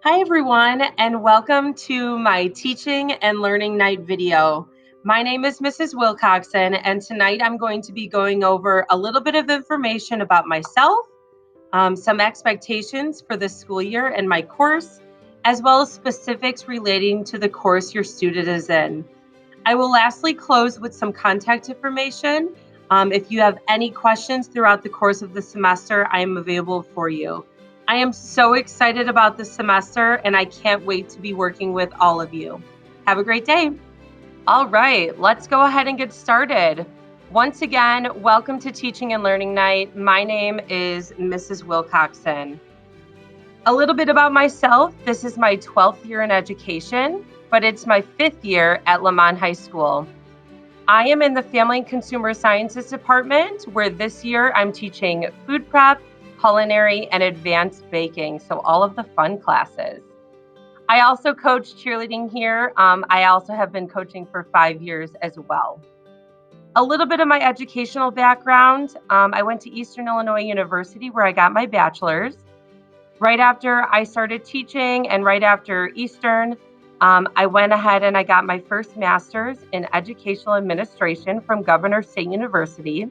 Hi, everyone, and welcome to my teaching and learning night video. My name is Mrs. Wilcoxon, and tonight I'm going to be going over a little bit of information about myself, some expectations for this school year and my course, as well as specifics relating to the course your student is in. I will lastly close with some contact information. If you have any questions throughout the course of the semester, I am available for you. I am so excited about this semester and I can't wait to be working with all of you. Have a great day. All right, let's go ahead and get started. Once again, welcome to Teaching and Learning Night. My name is Mrs. Wilcoxon. A little bit about myself. This is my 12th year in education, but it's my 5th year at Lamont High School. I am in the Family and Consumer Sciences department, where this year I'm teaching food prep, culinary, and advanced baking, so all of the fun classes. I also coach cheerleading here. I also have been coaching for 5 years as well. A little bit of my educational background. I went to Eastern Illinois University where I got my bachelor's. Right after I started teaching and right after Eastern, I went ahead and I got my first master's in educational administration from Governor State University.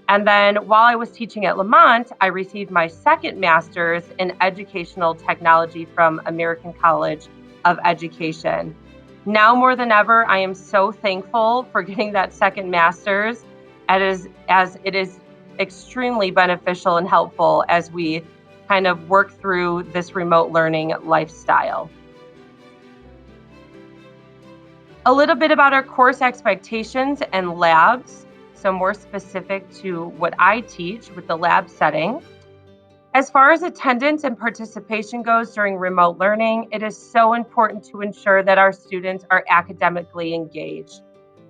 And then while I was teaching at Lamont, I received my second master's in educational technology from American College of Education. Now more than ever, I am so thankful for getting that second master's, as it is extremely beneficial and helpful as we kind of work through this remote learning lifestyle. A little bit about our course expectations and labs, so more specific to what I teach with the lab setting. As far as attendance and participation goes during remote learning, it is so important to ensure that our students are academically engaged.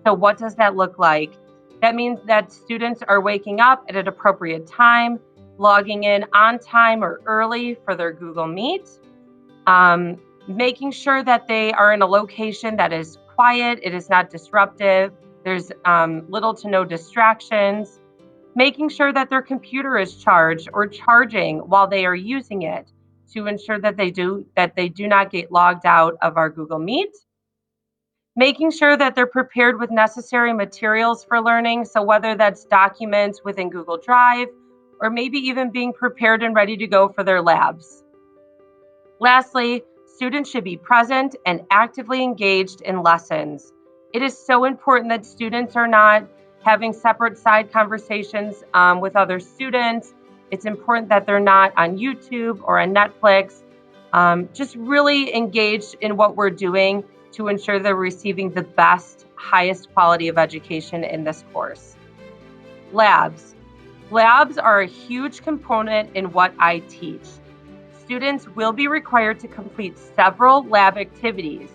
So what does that look like? That means that students are waking up at an appropriate time, logging in on time or early for their Google Meet, making sure that they are in a location that is quiet, it is not disruptive, there's little to no distractions, making sure that their computer is charged or charging while they are using it to ensure that they do not get logged out of our Google Meet, making sure that they're prepared with necessary materials for learning, so whether that's documents within Google Drive or maybe even being prepared and ready to go for their labs. Lastly, students should be present and actively engaged in lessons. It is so important that students are not having separate side conversations with other students. It's important that they're not on YouTube or on Netflix, just really engaged in what we're doing to ensure they're receiving the best, highest quality of education in this course. Labs. Labs are a huge component in what I teach. Students will be required to complete several lab activities.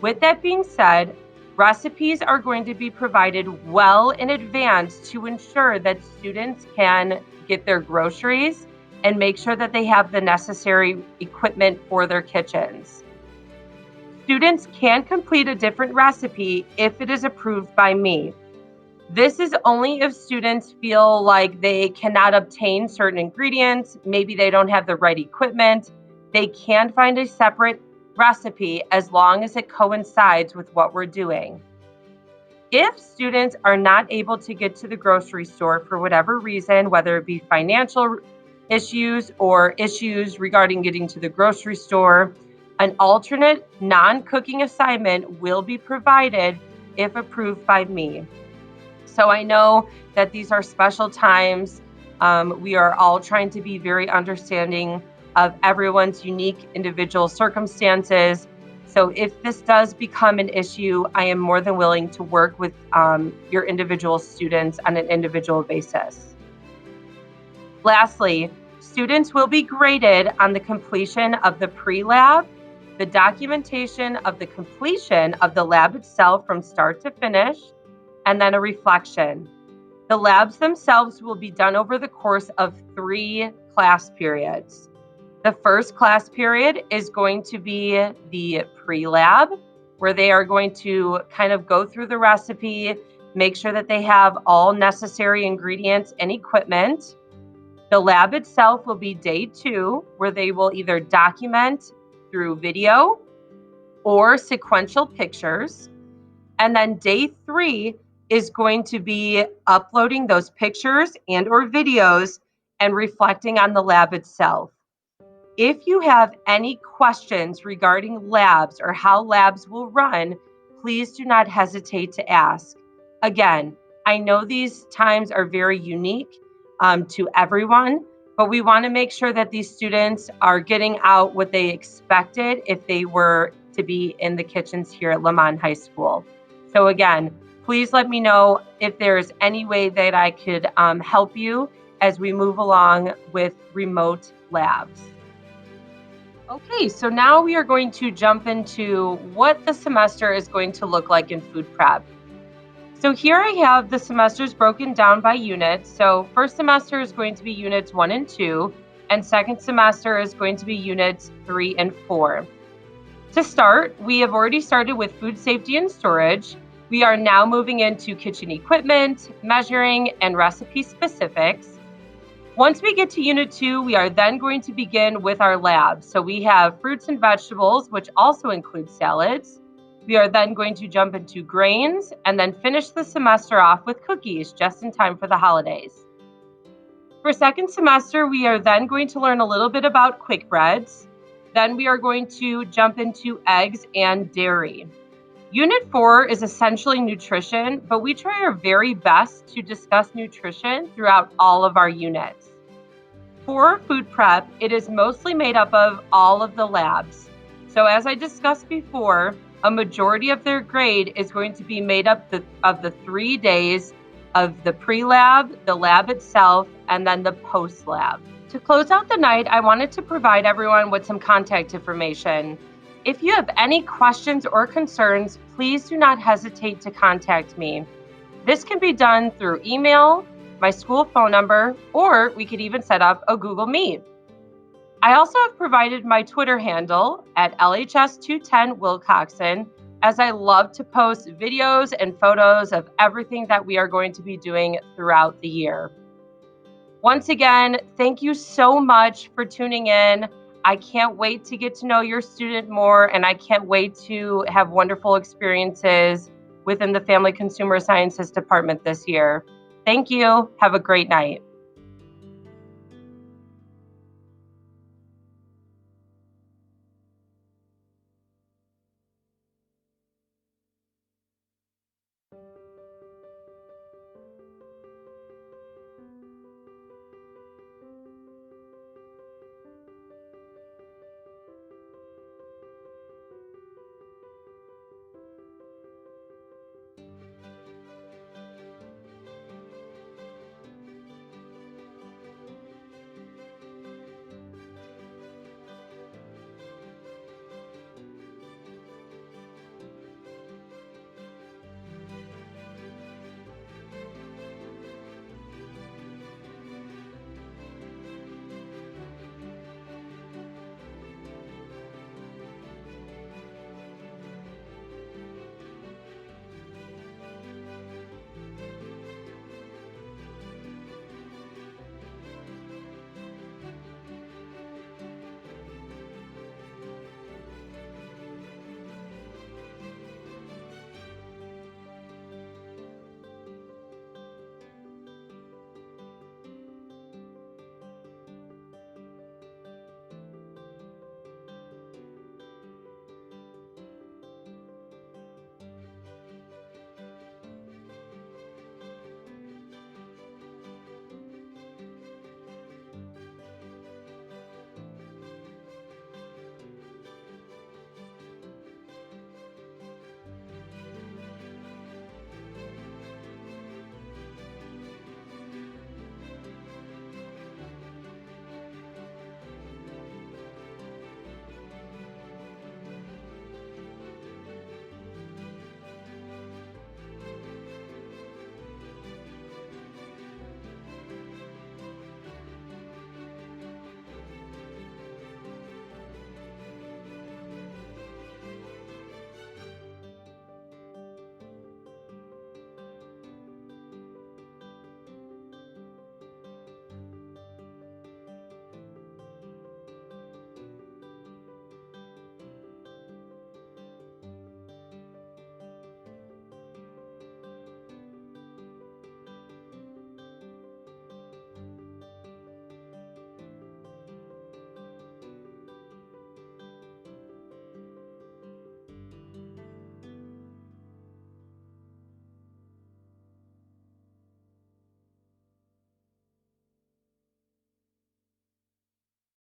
With that being said, recipes are going to be provided well in advance to ensure that students can get their groceries and make sure that they have the necessary equipment for their kitchens. Students can complete a different recipe if it is approved by me. This is only if students feel like they cannot obtain certain ingredients, maybe they don't have the right equipment. They can find a separate recipe as long as it coincides with what we're doing. If students are not able to get to the grocery store for whatever reason, whether it be financial issues or issues regarding getting to the grocery store, an alternate non-cooking assignment will be provided if approved by me. So I know that these are special times. We are all trying to be very understanding of everyone's unique individual circumstances. So if this does become an issue, I am more than willing to work with your individual students on an individual basis. Lastly, students will be graded on the completion of the pre-lab, the documentation of the completion of the lab itself from start to finish, and then a reflection. The labs themselves will be done over the course of 3 class periods. The first class period is going to be the pre-lab, where they are going to kind of go through the recipe, make sure that they have all necessary ingredients and equipment. The lab itself will be day 2, where they will either document through video or sequential pictures. And then day 3 is going to be uploading those pictures and or videos and reflecting on the lab itself. If you have any questions regarding labs or how labs will run, please do not hesitate to ask. Again, I know these times are very unique to everyone, but we want to make sure that these students are getting out what they expected if they were to be in the kitchens here at Lamont High School. So again, please let me know if there's any way that I could help you as we move along with remote labs. Okay, so now we are going to jump into what the semester is going to look like in food prep. So here I have the semesters broken down by units. So first semester is going to be units 1 and 2, and second semester is going to be units 3 and 4. To start, we have already started with food safety and storage. We are now moving into kitchen equipment, measuring, and recipe specifics. Once we get to Unit 2, we are then going to begin with our lab. So we have fruits and vegetables, which also include salads. We are then going to jump into grains and then finish the semester off with cookies just in time for the holidays. For second semester, we are then going to learn a little bit about quick breads. Then we are going to jump into eggs and dairy. Unit 4 is essentially nutrition, but we try our very best to discuss nutrition throughout all of our units. For food prep, it is mostly made up of all of the labs. So as I discussed before, a majority of their grade is going to be made up of the 3 days of the pre-lab, the lab itself, and then the post-lab. To close out the night, I wanted to provide everyone with some contact information. If you have any questions or concerns, please do not hesitate to contact me. This can be done through email, my school phone number, or we could even set up a Google Meet. I also have provided my Twitter handle at LHS210Wilcoxon, as I love to post videos and photos of everything that we are going to be doing throughout the year. Once again, thank you so much for tuning in. I can't wait to get to know your student more, and I can't wait to have wonderful experiences within the Family Consumer Sciences Department this year. Thank you. Have a great night.